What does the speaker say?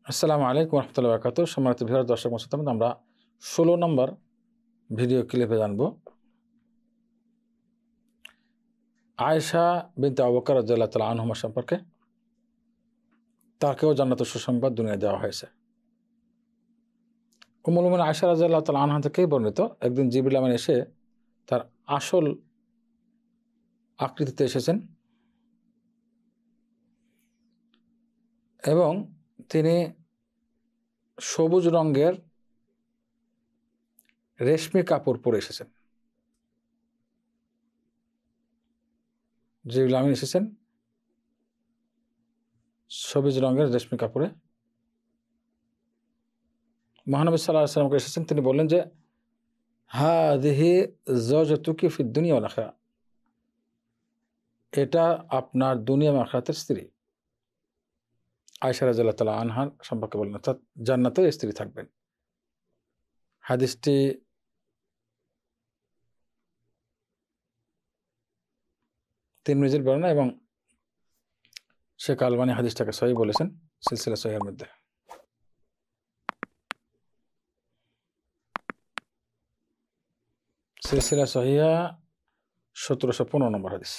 আসসালামু আলাইকুম রহমতুল্লাহ বরকাত। সম্মানিত ভিউয়ার দর্শক মহতরম, আমরা 16 নম্বর ভিডিও ক্লিপে জানব আয়েশা বিনতে আবু বকর রাদিয়াল্লাহু তাআলা আনহুমা সম্পর্কে। তাকেও জান্নাতের সুসংবাদ দুনিয়ায় দেওয়া হয়েছে। উম্মুল মুমিনিন আয়েশা রাদিয়াল্লাহু তাআলা আনহা থেকেই বর্ণিত, একদিন জিবরিল আমিন এসে তার আসল আকৃতিতে এসেছেন এবং তিনি সবুজ রঙের রেশমি কাপড় পরে এসেছেন। জিবরিল আমিন এসেছেন সবুজ রঙের রেশমি কাপড়ে। মহানবী সাল্লাল্লাহু আলাইহি ওয়াসাল্লামকে এসেছেন, তিনি বললেন যে হাযিহি যাওজাতুকি ফিদ দুনিয়া ওয়াল আখিরাহ, এটা আপনার দুনিয়া এবং আখিরাতের স্ত্রী। আয়েশা রাদিয়াল্লাহু তাআলা আনহার সম্পর্কে বললেন, অর্থাৎ জান্নাতে স্ত্রী থাকবেন। হাদিসটি তিরমিজির বর্ণনা এবং শেখ আলবানী হাদিসটাকে সহিহ বলেছেন সিলসিলা সহিহের মধ্যে। সিলসিলা সহিহা 1715 নম্বর হাদিস।